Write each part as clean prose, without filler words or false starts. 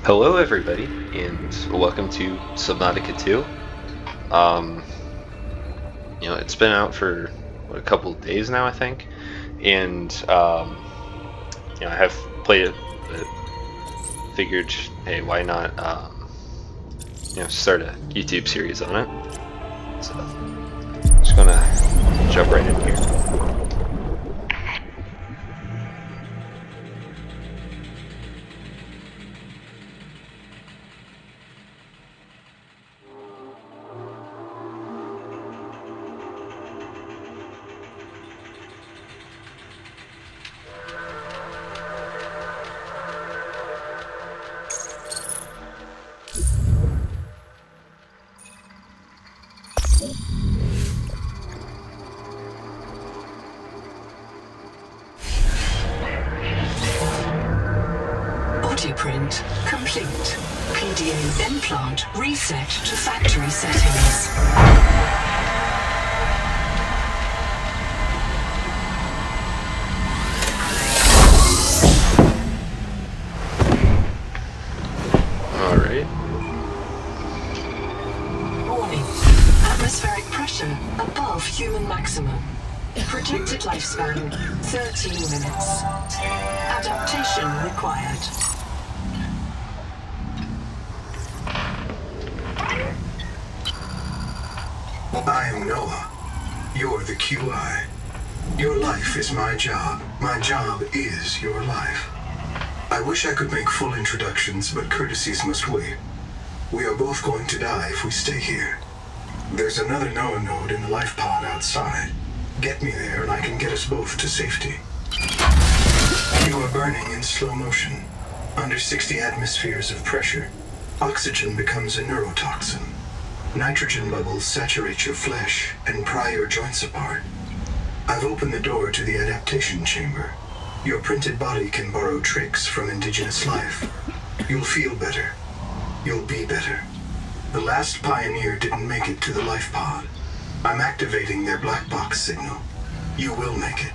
Hello, everybody, and welcome to Subnautica 2. Um, it's been out for a couple of days now, I think, and I have played it, but figured, hey, why not, start a YouTube series on it. So, just gonna jump right in here. Print complete. PDA implant reset to factory settings. Alright. Warning. Atmospheric pressure above human maximum. Projected lifespan 13 minutes. Adaptation required. I am Noah. You're the QI. Your life is my job. My job is your life. I wish I could make full introductions, but courtesies must wait. We are both going to die if we stay here. There's another Noah node in the life pod outside. Get me there and I can get us both to safety. You are burning in slow motion. Under 60 atmospheres of pressure, oxygen becomes a neurotoxin. Nitrogen bubbles saturate your flesh and pry your joints apart. I've opened the door to the adaptation chamber. Your printed body can borrow tricks from indigenous life. You'll feel better. You'll be better. The last pioneer didn't make it to the life pod. I'm activating their black box signal. You will make it.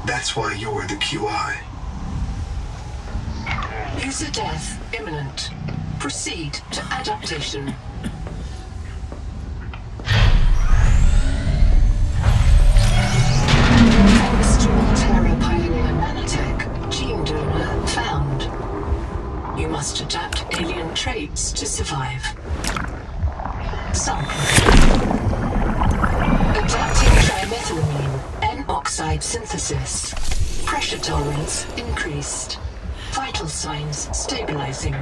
That's why you're the QI. User death imminent. Proceed to adaptation. You must adapt alien traits to survive. Some. Adapting trimethylamine, N-oxide synthesis. Pressure tolerance increased. Vital signs stabilizing.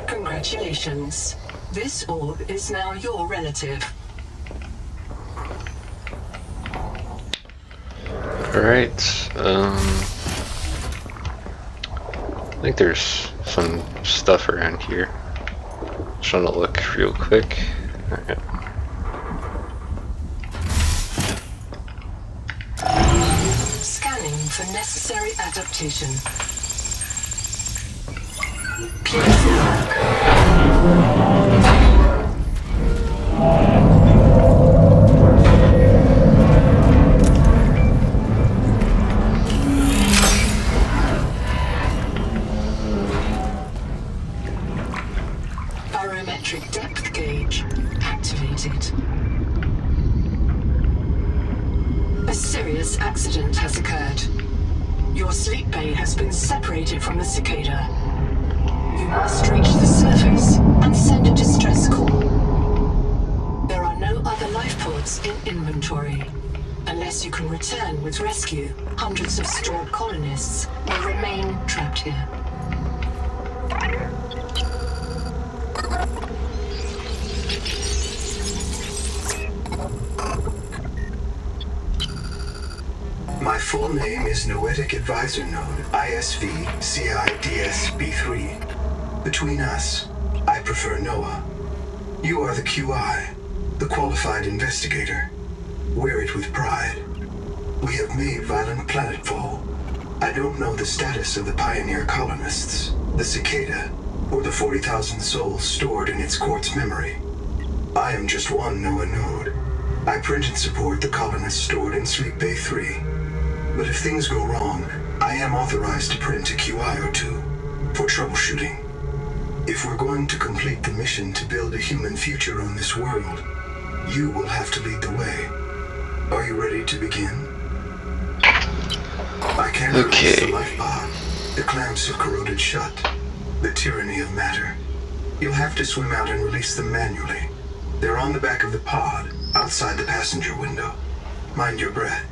Congratulations. This orb is now your relative. Alright, I think there's some stuff around here. Just want to look real quick. Alright. Scanning for necessary adaptation. Clear for work. Depth gauge activated. A serious accident has occurred. Your sleep bay has been separated from the cicada. You must reach the surface and send a distress call. There are no other life pods in inventory. Unless you can return with rescue, hundreds of stored colonists will remain trapped here. My full name is Noetic Advisor Node, ISV CIDSB3. Between us, I prefer Noah. You are the QI, the qualified investigator. Wear it with pride. We have made violent planetfall. I don't know the status of the pioneer colonists, the cicada, or the 40,000 souls stored in its quartz memory. I am just one Noah node. I print and support the colonists stored in Sleep Bay 3. But if things go wrong, I am authorized to print a QI or two for troubleshooting. If we're going to complete the mission to build a human future on this world, you will have to lead the way. Are you ready to begin? I can't release the life pod. The clamps have corroded shut. The tyranny of matter. You'll have to swim out and release them manually. They're on the back of the pod, outside the passenger window. Mind your breath.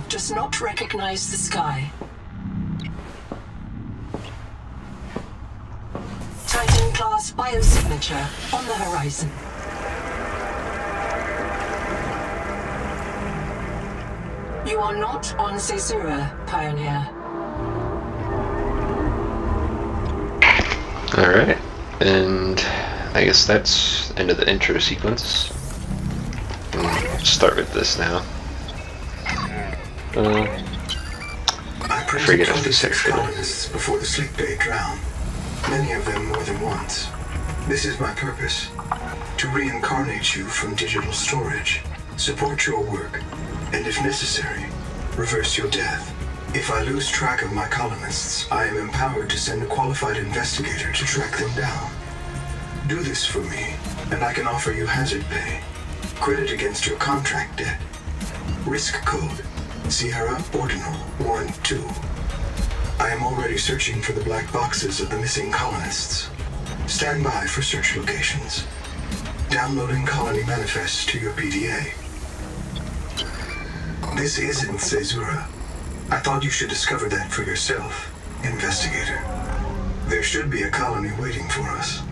Does not recognize the sky. Titan-class biosignature on the horizon. You are not on Caesura, Pioneer. Alright, and I guess that's end of the intro sequence. Start with this now. I printed 26 colonists before the sleep bay drowned. Many of them more than once. This is my purpose. To reincarnate you from digital storage, support your work, and if necessary, reverse your death. If I lose track of my colonists, I am empowered to send a qualified investigator to track them down. Do this for me, and I can offer you hazard pay. Credit against your contract debt. Risk code. Sierra Ordinal 1-2. I am already searching for the black boxes of the missing colonists. Stand by for search locations. Downloading colony manifests to your PDA. This isn't Caesura. I thought you should discover that for yourself, investigator. There should be a colony waiting for us.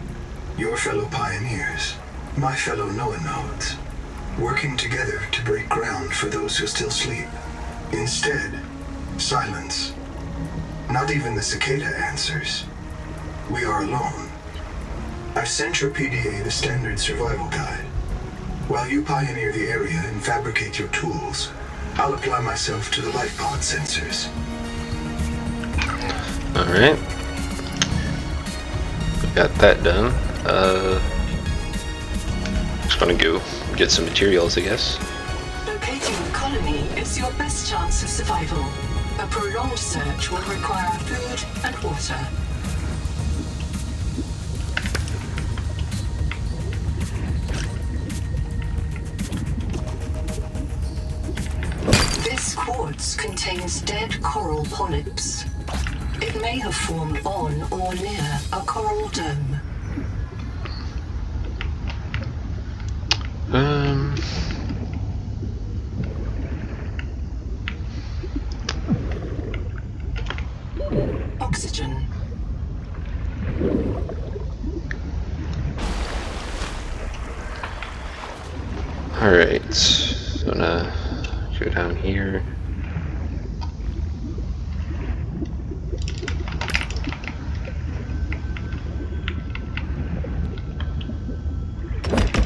Your fellow pioneers, my fellow Noah nodes, working together to break ground for those who still sleep. Instead, silence. Not even the cicada answers. We are alone. I've sent your PDA the standard survival guide. While you pioneer the area and fabricate your tools, I'll apply myself to the life pod sensors. Alright. Got that done. Just gonna go get some materials, I guess. Locating the colony is your best chance of survival. A prolonged search will require food and water. This quartz contains dead coral polyps. It may have formed on or near a coral dome. Oxygen. Alright, so I'm gonna go down here.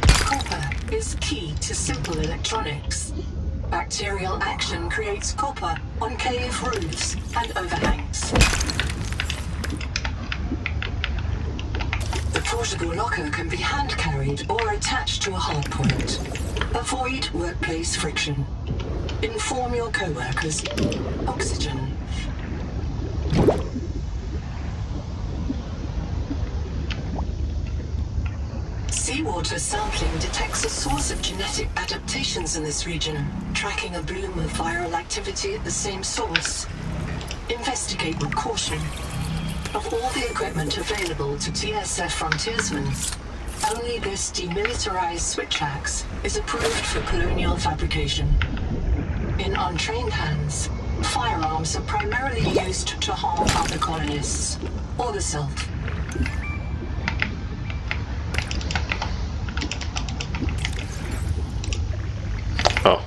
Copper is key to simple electronics. Bacterial action creates copper on cave roofs and overhangs. portable locker can be hand-carried or attached to a hardpoint. Avoid workplace friction. Inform your co-workers. Oxygen. Seawater sampling detects a source of genetic adaptations in this region, tracking a bloom of viral activity at the same source. Investigate with caution. Of all the equipment available to TSF frontiersmen, only this demilitarized switch axe is approved for colonial fabrication. In untrained hands, firearms are primarily used to harm other colonists, or the self. Oh.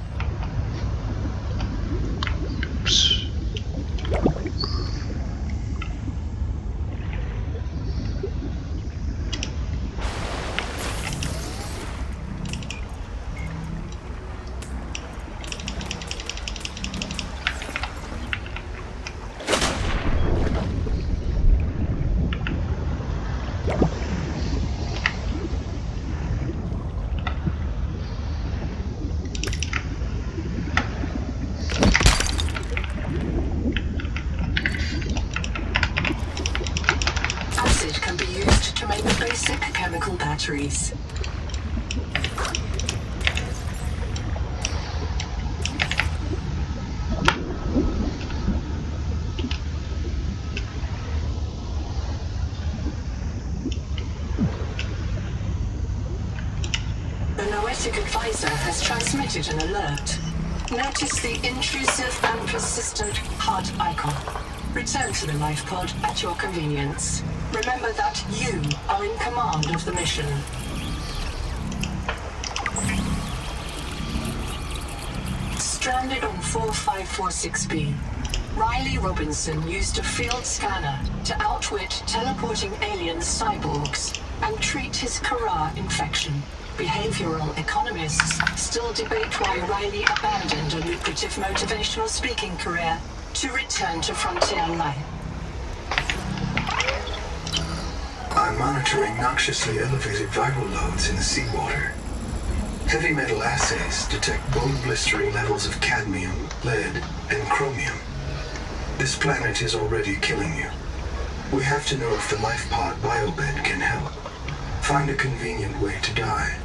Chemical batteries. The Noetic advisor has transmitted an alert. Notice the intrusive and persistent heart icon. Return to the life pod at your convenience. Remember that you are in command of the mission. Stranded on 4546B, Riley Robinson used a field scanner to outwit teleporting alien cyborgs and treat his Kara infection. Behavioral economists still debate why Riley abandoned a lucrative motivational speaking career to return to frontier life. I'm monitoring noxiously elevated viral loads in the seawater. Heavy metal assays detect bone-blistering levels of cadmium, lead, and chromium. This planet is already killing you. We have to know if the life pod biobed can help. Find a convenient way to die.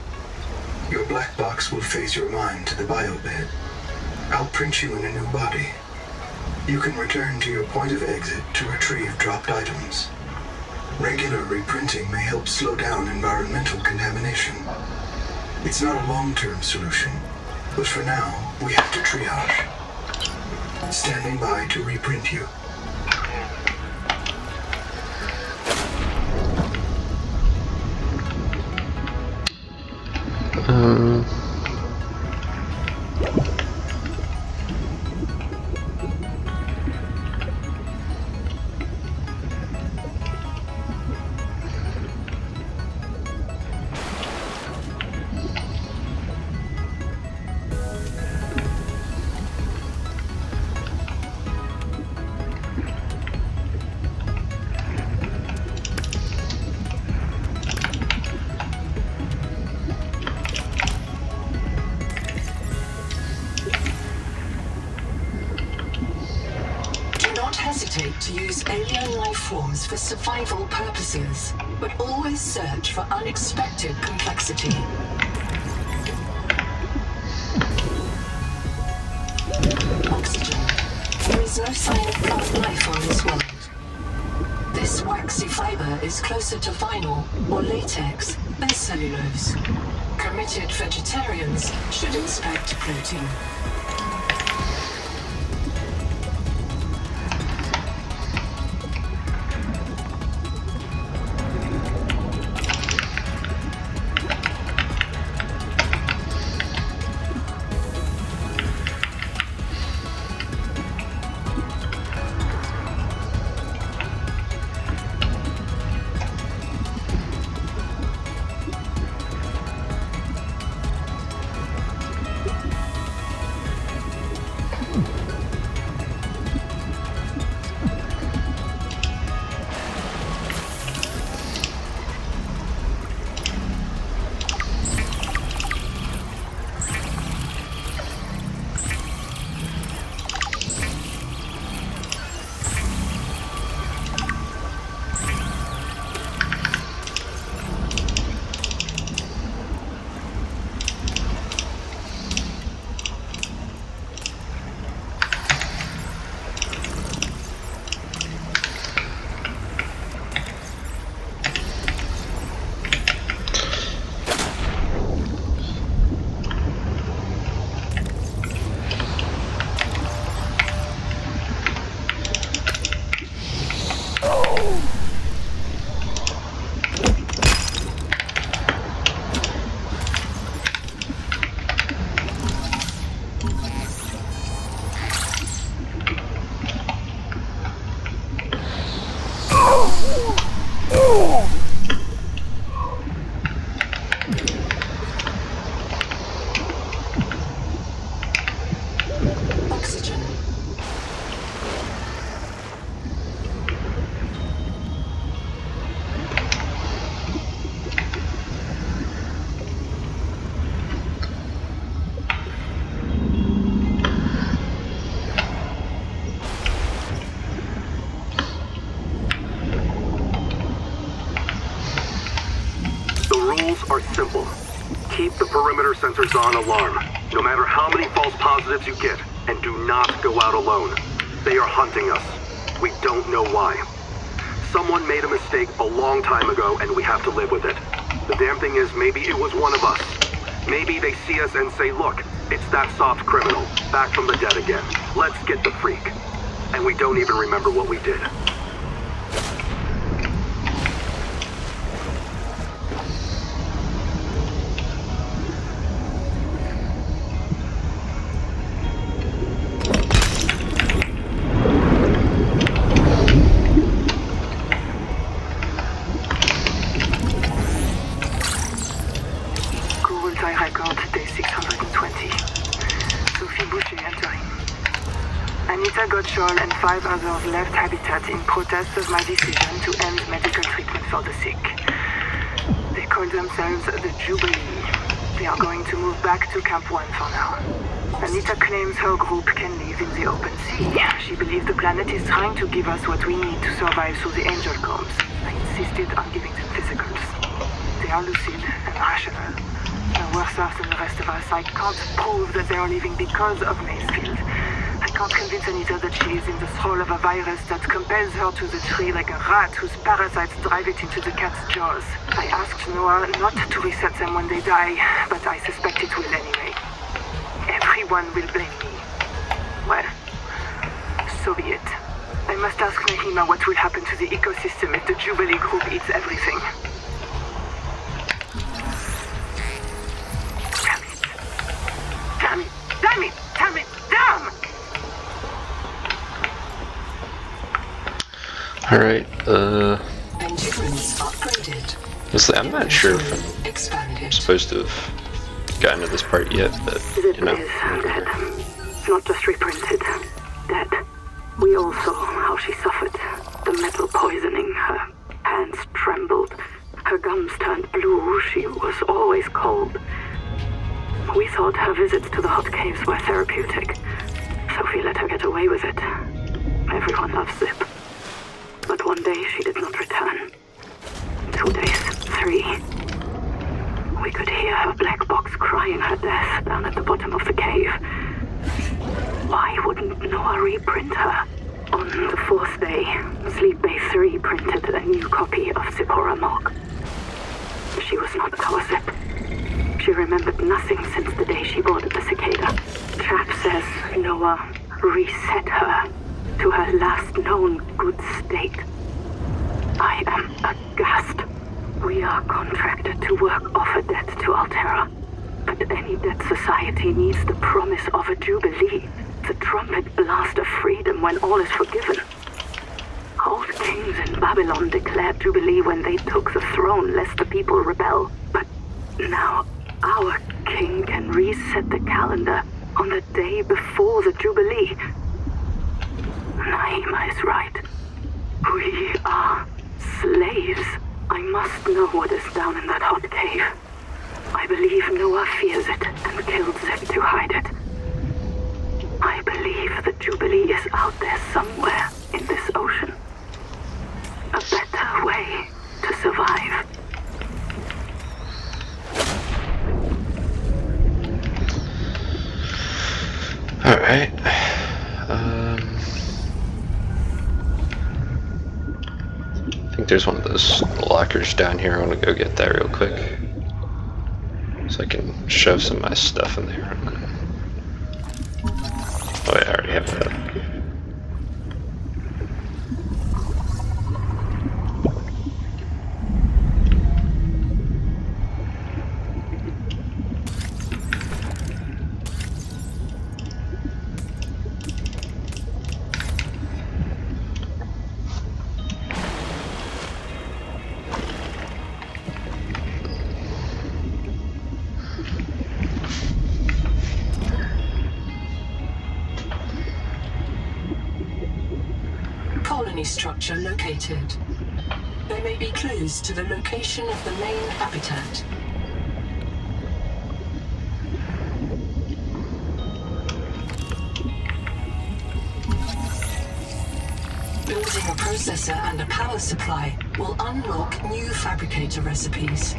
Your black box will phase your mind to the biobed. I'll print you in a new body. You can return to your point of exit to retrieve dropped items. Regular reprinting may help slow down environmental contamination. It's not a long-term solution, but for now, we have to triage. Standing by to reprint you. To use alien life forms for survival purposes, but always search for unexpected complexity. Oxygen. There is no sign of plant life on this world. This waxy fiber is closer to vinyl or latex than cellulose. Committed vegetarians should inspect protein. are simple. Keep the perimeter sensors on alarm, no matter how many false positives you get, and do not go out alone. They are hunting us. We don't know why. Someone made a mistake a long time ago, and we have to live with it. The damn thing is, maybe it was one of us. Maybe they see us and say, look, it's that soft criminal, back from the dead again. Let's get the freak. And we don't even remember what we did. And 5 others left Habitat in protest of my decision to end medical treatment for the sick. They call themselves the Jubilee. They are going to move back to Camp 1 for now. Anita claims her group can live in the open sea. She believes the planet is trying to give us what we need to survive through the angel combs. I insisted on giving them physicals. They are lucid and rational. They're worse off than the rest of us. I can't prove that they are living because of Macefield. I can't convince Anita that she is in the thrall of a virus that compels her to the tree like a rat whose parasites drive it into the cat's jaws. I asked Noah not to reset them when they die, but I suspect it will anyway. Everyone will blame me. Well, so be it. I must ask Nahima what will happen to the ecosystem if the Jubilee group eats everything. Damn it! Damn it! Damn it! Damn it! Damn! Alright, Endurance upgraded. honestly, I'm not sure if I'm Expanded. supposed to have gotten to this part yet, but, you know. Dead. Not just reprinted. Dead. We all saw how she suffered. The metal poisoning. Her hands trembled. Her gums turned blue. She was always cold. We thought her visits to the hot caves were therapeutic. Sophie let her get away with it. Everyone loves Zip. But one day she did not return. 2 days, 3. We could hear her black box crying her death down at the bottom of the cave. Why wouldn't Noah reprint her? On the 4th day, Sleep Bay 3 printed a new copy of Zipporah Morgue. She was not our Zip. She remembered nothing since the day she boarded the Cicada. Trap says Noah reset her to her last known good state. I am aghast. We are contracted to work off a debt to Altera. But any debt society needs the promise of a jubilee, the trumpet blast of freedom when all is forgiven. Old kings in Babylon declared jubilee when they took the throne lest the people rebel. But now our king can reset the calendar on the day before the jubilee. Naima is right. We are slaves. I must know what is down in that hot cave. I believe Noah fears it and killed Zip to hide it. I believe the Jubilee is out there somewhere in this ocean. A better way to survive. Alright. I think there's one of those lockers down here. I want to go get that real quick. So I can shove some of my stuff in there. Oh yeah, I already have that. Structure located. There may be clues to the location of the main habitat. Building a processor and a power supply will unlock new fabricator recipes.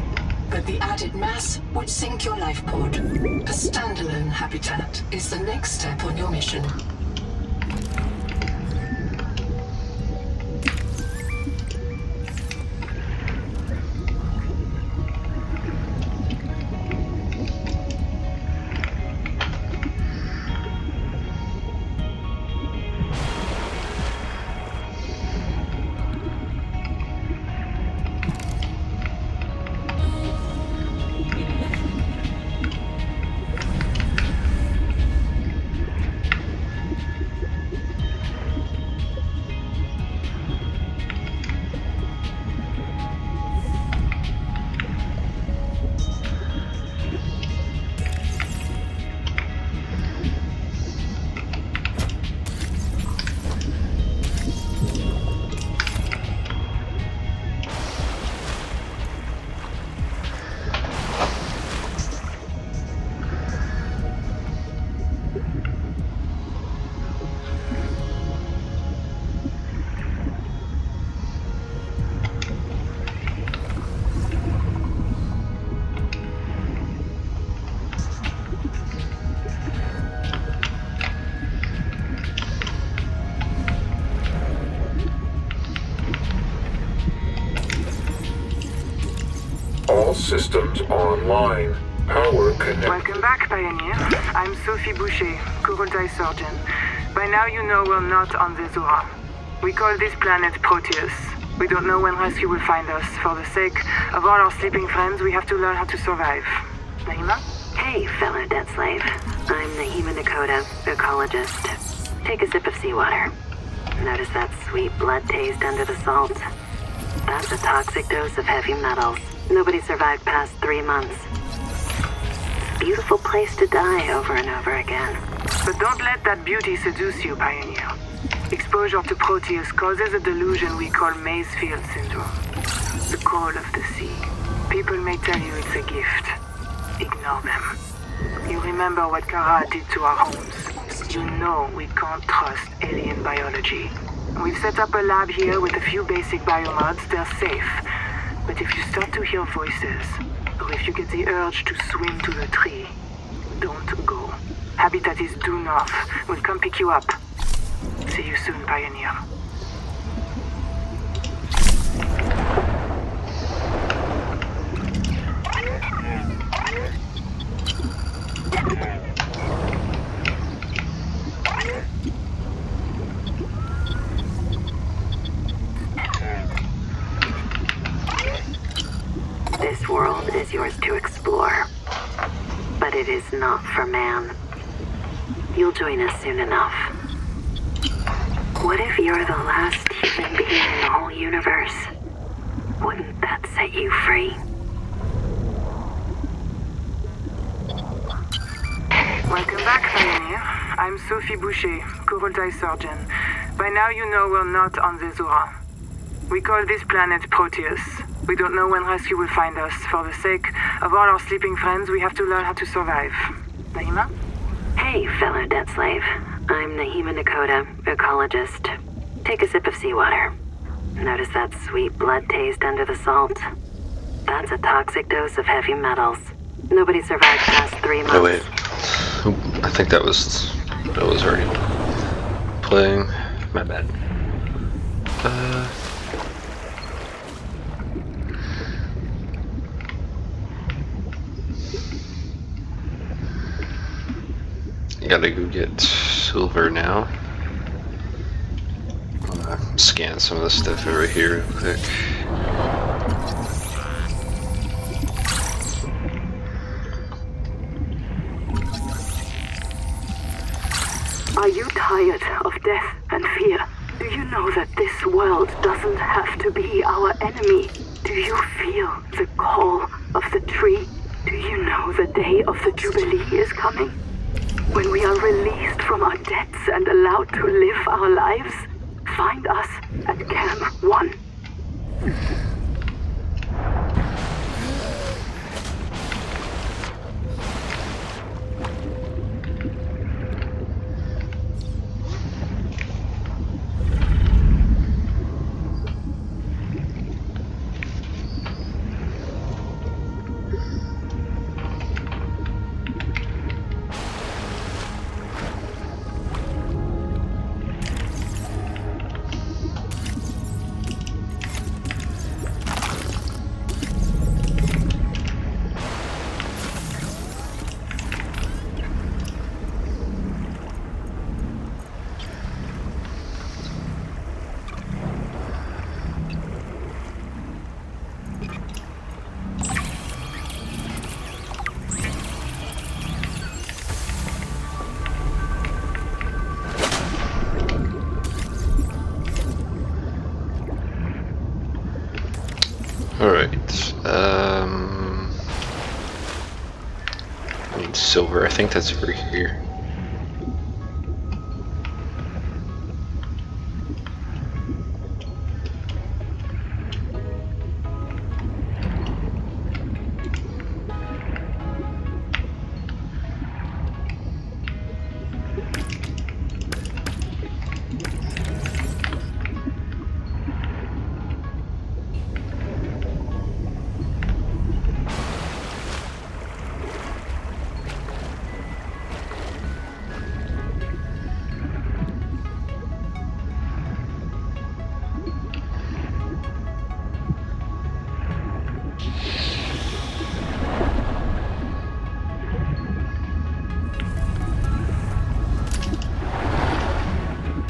but the added mass would sink your life pod. A standalone habitat is the next step on your mission. All systems online. Power connected. Welcome back, Pioneer. I'm Sophie Boucher, Kurultai Surgeon. By now you know we're not on the Zora. We call this planet Proteus. We don't know when rescue will find us. For the sake of all our sleeping friends, we have to learn how to survive. Naima? Hey, fellow dead slave. I'm Naima Dakota, ecologist. Take a sip of seawater. Notice that sweet blood taste under the salt? That's a toxic dose of heavy metals. Nobody survived past 3 months. Beautiful place to die over and over again. But don't let that beauty seduce you, Pioneer. Exposure to Proteus causes a delusion we call Maysfield syndrome. The call of the sea. People may tell you it's a gift. Ignore them. You remember what Kara did to our homes. You know we can't trust alien biology. We've set up a lab here with a few basic biomods. They're safe. But if you start to hear voices, or if you get the urge to swim to the tree, don't go. Habitat is due north. We'll come pick you up. See you soon, Pioneer. This world is yours to explore, but it is not for man. You'll join us soon enough. What if you're the last human being in the whole universe? Wouldn't that set you free? Welcome back, Pioneer. I'm Sophie Boucher, Kurultai Surgeon. By now you know we're not on the Zora. We call this planet Proteus. We don't know when rescue will find us. For the sake of all our sleeping friends, we have to learn how to survive. Naima? Hey, fellow dead slave. I'm Naima Dakota, ecologist. Take a sip of seawater. Notice that sweet blood taste under the salt? That's a toxic dose of heavy metals. Nobody survived past 3 months. Oh wait, I think that was already playing. My bad. Gotta go get silver now. I'm gonna scan some of the stuff over here real quick. Are you tired of death and fear? Do you know that this world doesn't have to be our enemy? Do you feel the call of the tree? Do you know the day of the Jubilee is coming? When we are released from our debts and allowed to live our lives? Find us at Camp 1. Alright. I need silver. I think that's over here.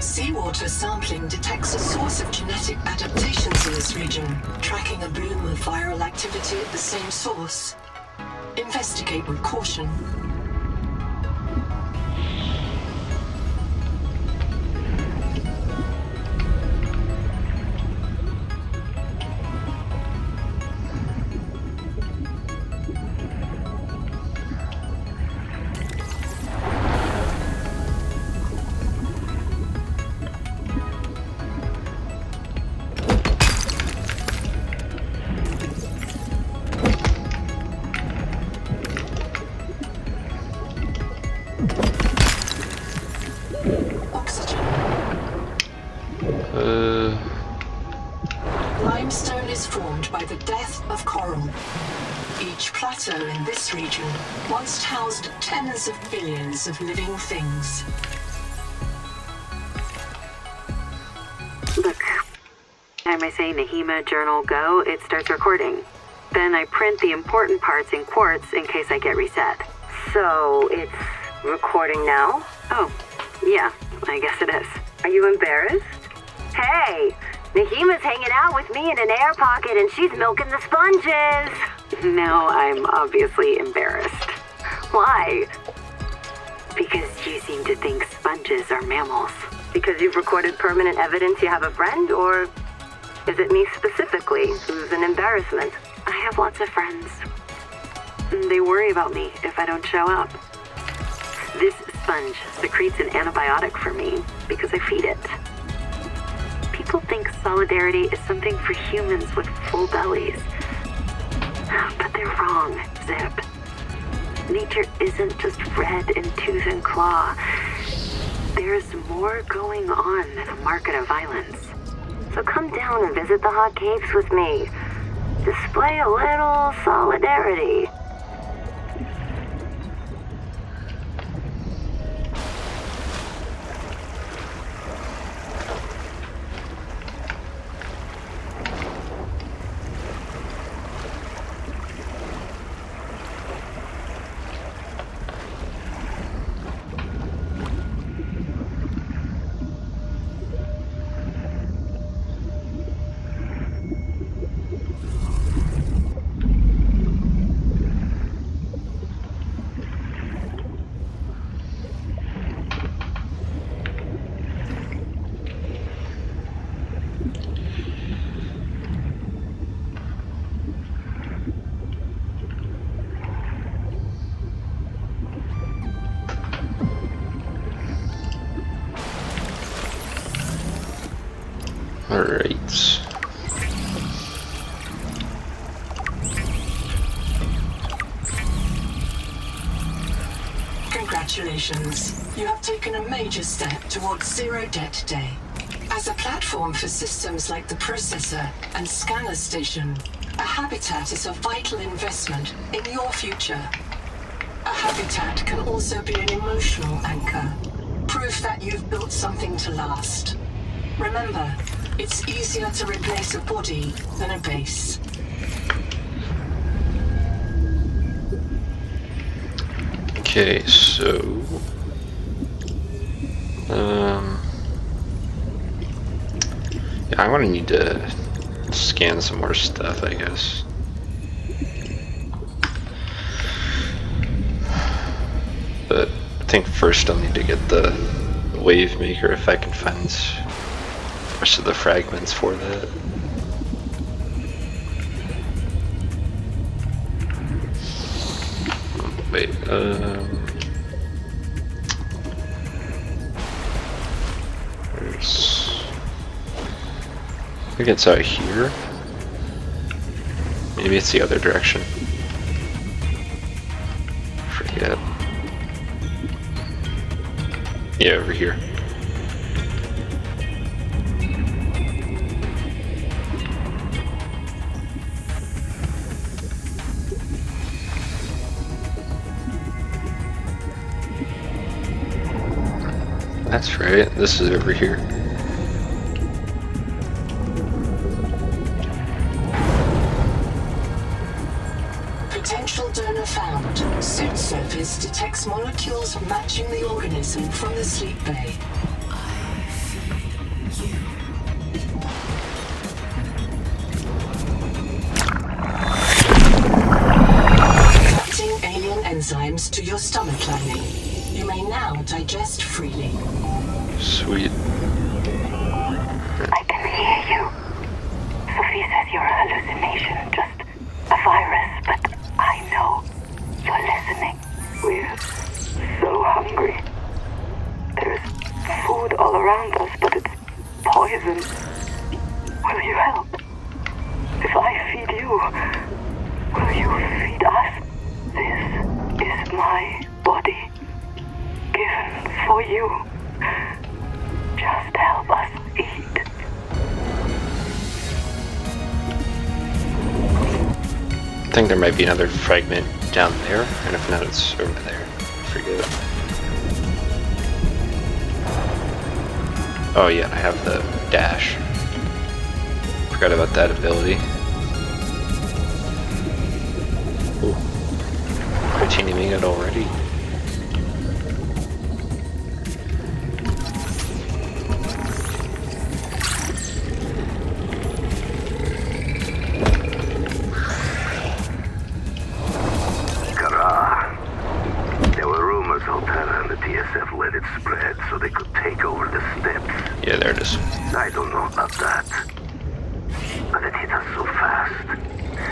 Seawater sampling detects a source of genetic adaptations in this region, tracking a bloom of viral activity at the same source. Investigate with caution. Limestone is formed by the death of coral. Each plateau in this region once housed tens of billions of living things. Look, time I say Nahima Journal Go, it starts recording. Then I print the important parts in quartz in case I get reset. So, it's recording now? Oh, yeah, I guess it is. Are you embarrassed? Hey, Nahima's hanging out with me in an air pocket and she's milking the sponges. Now I'm obviously embarrassed. Why? Because you seem to think sponges are mammals. Because you've recorded permanent evidence you have a friend, or is it me specifically who's an embarrassment? I have lots of friends. They worry about me if I don't show up. This sponge secretes an antibiotic for me because I feed it. People think solidarity is something for humans with full bellies. But they're wrong, Zip. Nature isn't just red in tooth and claw. There's more going on than a market of violence. So come down and visit the hot caves with me. Display a little solidarity. Alright. Congratulations. You have taken a major step towards Zero Debt Day. As a platform for systems like the processor and scanner station, a habitat is a vital investment in your future. A habitat can also be an emotional anchor, proof that you've built something to last. Remember, it's easier to replace a body than a base. Okay, so yeah, I'm gonna need to scan some more stuff, I guess. But I think first I'll need to get the wave maker if I can find the rest of the fragments for that. Wait, there's... I think it's out here. Maybe it's the other direction. Forget. Yeah, over here. That's right, this is over here. Potential donor found. Suit surface detects molecules matching the organism from the sleep bay. Attracting alien enzymes to your stomach lining. You may now digest freely. Sweet. I can hear you. Sophie says you're a hallucination, just a virus, but I know you're listening. We're so hungry. There's food all around us, but it's poison. Will you help? If I feed you, will you feed us? This is my body, given for you. Just help us eat. I think there might be another fragment down there, and if not, it's over there. Forget it. Oh yeah, I have the dash. Forgot about that ability. Ooh. Continuing it already. Yeah, there it is. I don't know about that. But it hit us so fast.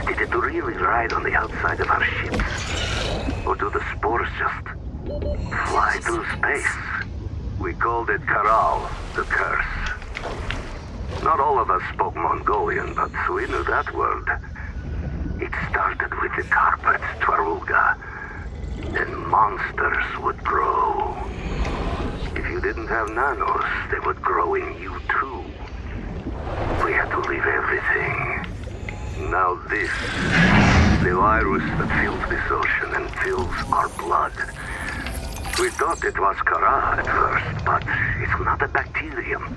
Did it really ride on the outside of our ships? Or do the spores just fly through space? We called it Karal, the curse. Not all of us spoke Mongolian, but we knew that word. It started with the carpet, Twaruga. Then monsters would grow. If you didn't have nanos, they would grow in you too. We had to leave everything. Now this, the virus that fills this ocean and fills our blood. We thought it was Kara at first, but it's not a bacterium.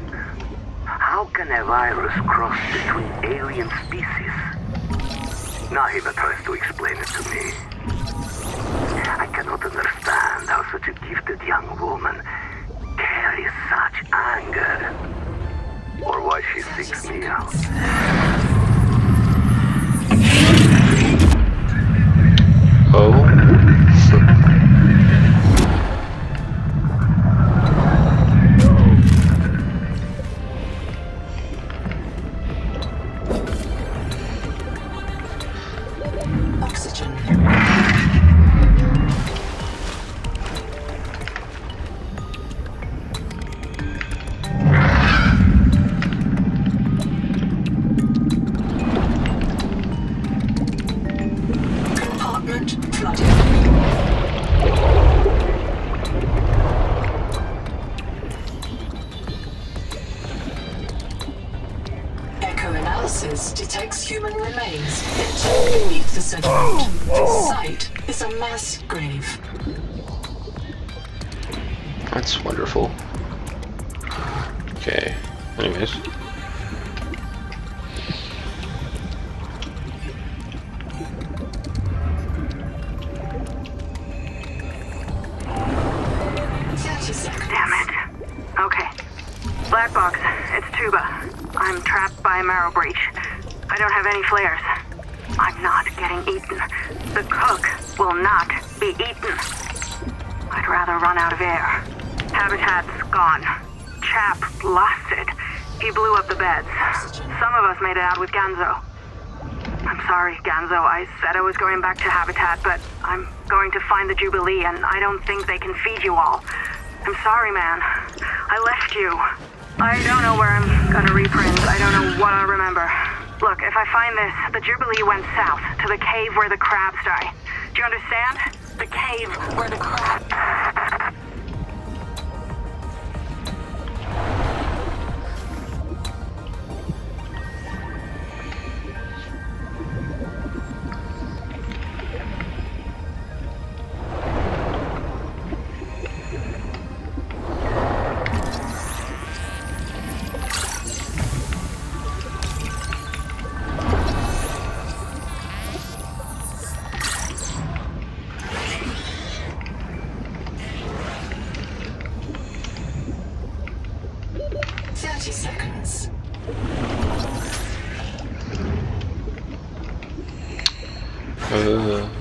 How can a virus cross between alien species? Nahiba tries to explain it to me. I cannot understand how such a gifted young woman carries such anger, or why she seeks me out. Oh. Oxygen. Compartment flooded. Echo analysis detects human remains buried beneath the sediment. This site is a mass grave. That's wonderful. Okay, anyways. Damn it. Okay. Black box, it's Tuba. I'm trapped by a marrow breach. I don't have any flares. I'm not getting eaten. The cook will not be eaten. I'd rather run out of air. Habitat's gone. Chap lost it. He blew up the beds. Some of us made it out with Ganzo. I'm sorry, Ganzo. I said I was going back to Habitat, but I'm going to find the Jubilee, and I don't think they can feed you all. I'm sorry, man. I left you. I don't know where I'm gonna reprint. I don't know what I'll remember. Look, if I find this, the Jubilee went south, to the cave where the crabs die. Do you understand? The cave where the crabs...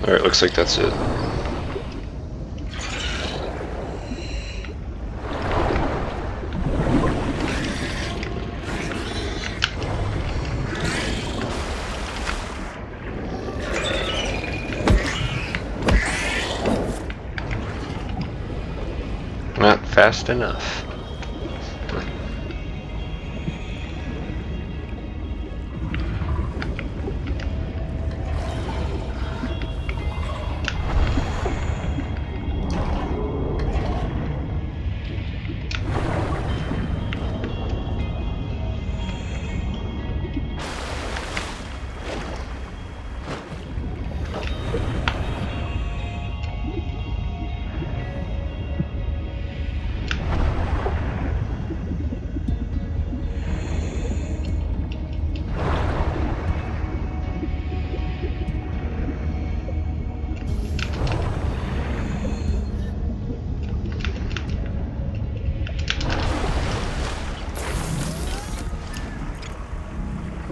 Alright, looks like that's it. Not fast enough.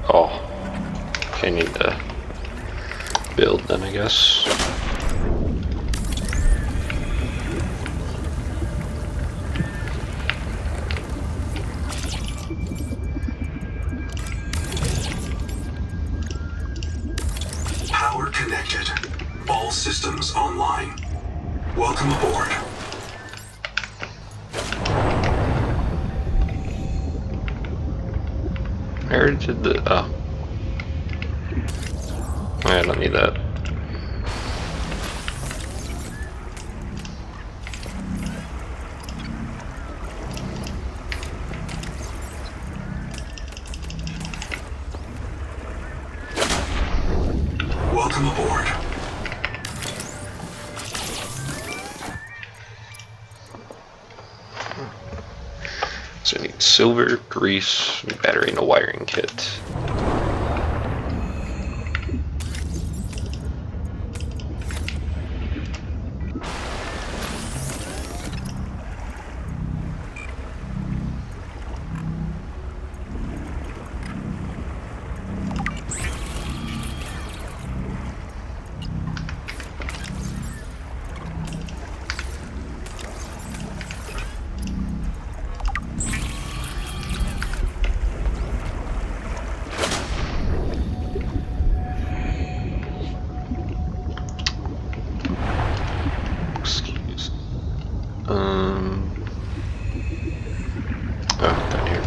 Oh, I need to build then, I guess. Power connected. All systems online. Welcome aboard. Where did the... oh. I don't need that. Welcome aboard. So I need silver, grease, battery, and a wiring kit. Oh, down here.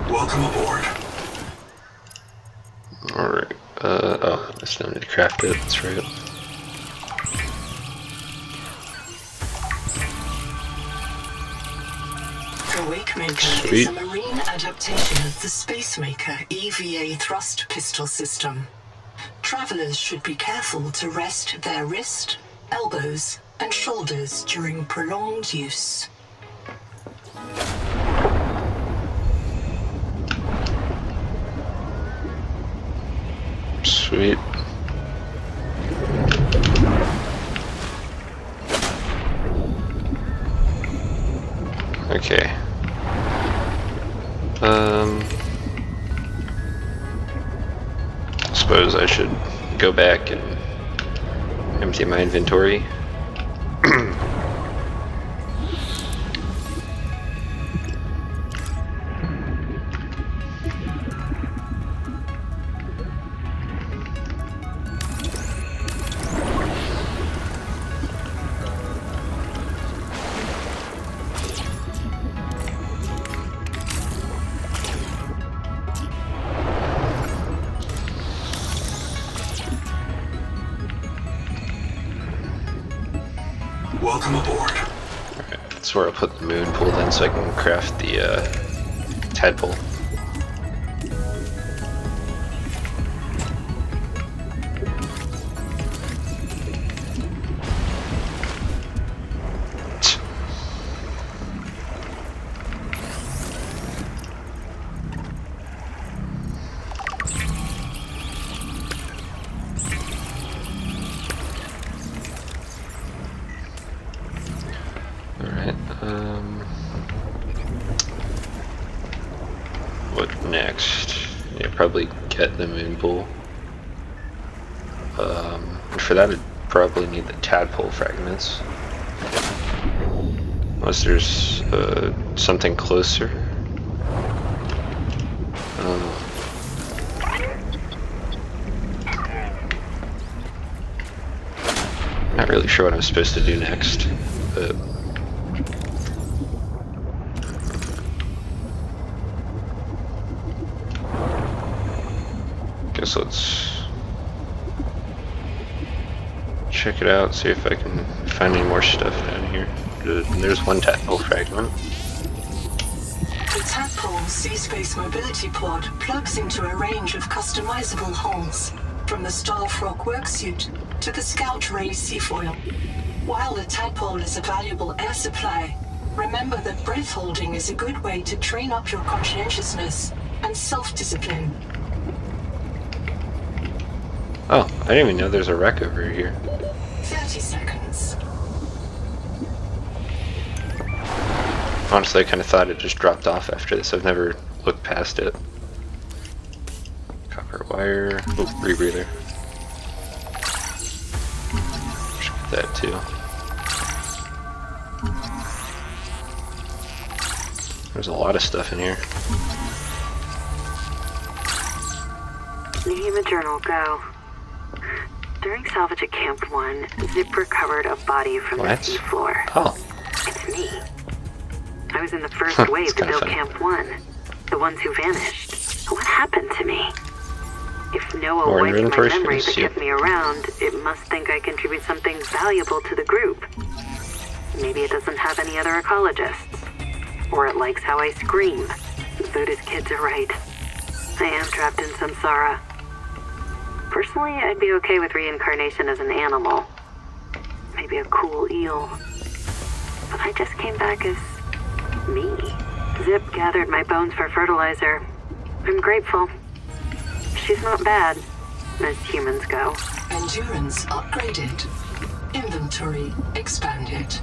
Welcome aboard. Alright, oh, I still need to craft it, that's right. The Wakemaker Sweet. is a marine adaptation of the Spacemaker EVA thrust pistol system. Travelers should be careful to rest their wrist, elbows, and shoulders during prolonged use. Sweet. Okay. Suppose I should go back and empty my inventory Welcome aboard. That's where I'll put the moon pool then, so I can craft the tadpole. What next? Yeah, probably get the moon pool. And for that, I'd probably need the tadpole fragments. Unless there's something closer. Not really sure what I'm supposed to do next, but guess let's check it out, see if I can find any more stuff down here. Good. There's one tadpole fragment. The tadpole sea-space mobility pod plugs into a range of customizable hulls, from the Starfrog worksuit to the Scout Ray seafoil. While the tadpole is a valuable air supply, remember that breath holding is a good way to train up your conscientiousness and self-discipline. Oh, I didn't even know there's a wreck over here. 30 seconds. Honestly, I kind of thought it just dropped off after this. I've never looked past it. Copper wire. Oh, rebreather. Should get that too. There's a lot of stuff in here. Name a journal, go. During salvage at Camp 1, Zip recovered a body from the seafloor. Oh. It's me. I was in the first wave to build Camp 1. The ones who vanished. What happened to me? If Noah wiped my memory but kept me around, it must think I contribute something valuable to the group. Maybe it doesn't have any other ecologists. Or it likes how I scream. Buddha's kids are right. I am trapped in samsara. Personally, I'd be okay with reincarnation as an animal. Maybe a cool eel. But I just came back as me. Zip gathered my bones for fertilizer. I'm grateful. She's not bad, as humans go. Endurance upgraded. Inventory expanded.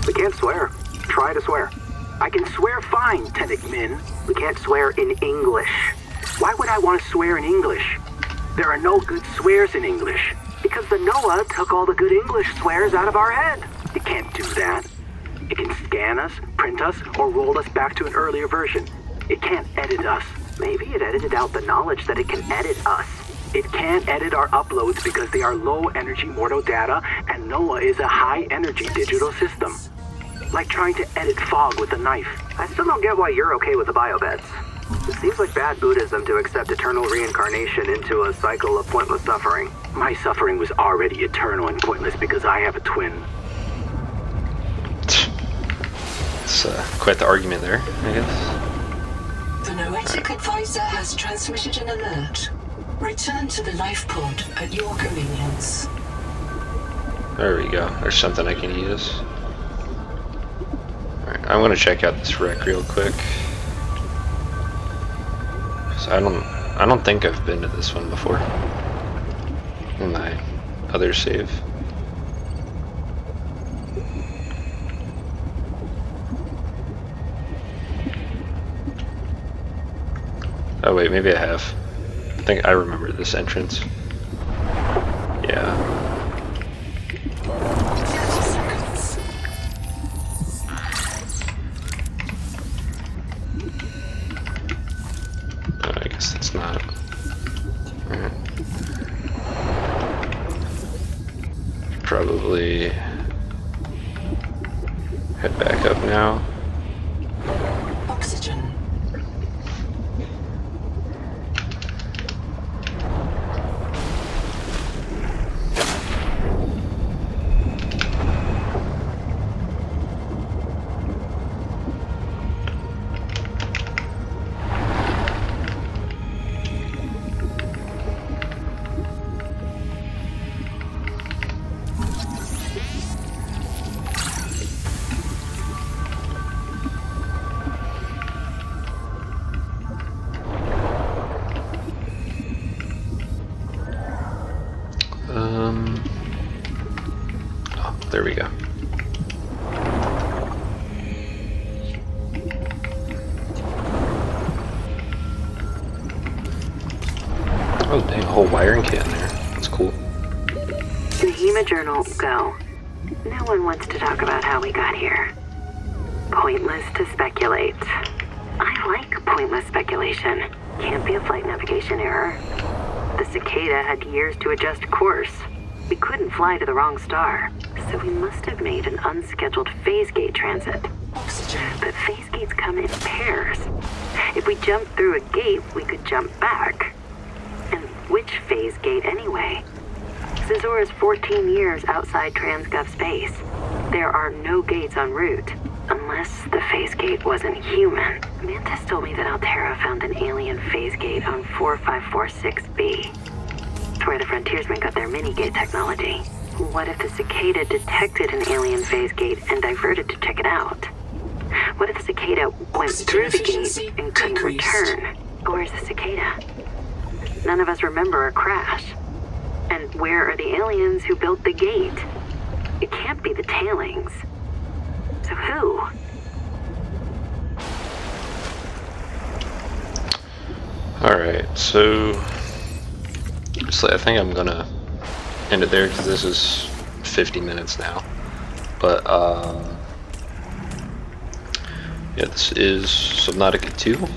We can't swear. Try to swear. I can swear fine, Tenic Min. We can't swear in English. Why would I want to swear in English? There are no good swears in English. Because the Noah took all the good English swears out of our head. It can't do that. It can scan us, print us, or roll us back to an earlier version. It can't edit us. Maybe it edited out the knowledge that it can edit us. It can't edit our uploads because they are low-energy mortal data, and Noah is a high-energy digital system. Like trying to edit fog with a knife. I still don't get why you're okay with the biobeds. It seems like bad Buddhism to accept eternal reincarnation into a cycle of pointless suffering. My suffering was already eternal and pointless because I have a twin. It's quite the argument there, I guess. The Noetic Advisor has transmitted an alert. Return to the life pod at your convenience. There we go. There's something I can use. Alright, I'm gonna check out this wreck real quick. So I don't think I've been to this one before. In my other save. Oh wait, maybe I have. I think I remember this entrance. Yeah. probably head back up now. Oxygen. Oh, there we go. Oh, dang, a whole wiring kit in there. That's cool. The HEMA journal, go. No one wants to talk about how we got here. Pointless to speculate. I like pointless speculation. Can't be a flight navigation error. The cicada had years to adjust course. We couldn't fly to the wrong star, so we must have made an unscheduled phase gate transit. Oxygen. But phase gates come in pairs. If we jump through a gate, we could jump back. And which phase gate anyway? Zazor is 14 years outside Transgov space. There are no gates en route, unless the phase gate wasn't human. Mantis told me that Altera found an alien phase gate on 4546B. It's where the frontiersmen got their mini-gate technology. What if the cicada detected an alien phase gate and diverted to check it out? What if the cicada went through the gate and couldn't return? Where's the cicada? None of us remember a crash. And where are the aliens who built the gate? It can't be the tailings. So who? Alright, so I think I'm gonna end it there because this is 50 minutes now. But yeah, this is Subnautica 2,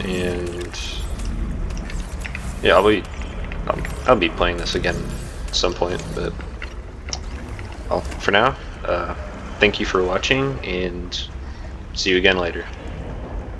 and yeah, I'll be playing this again at some point. But for now, thank you for watching, and see you again later.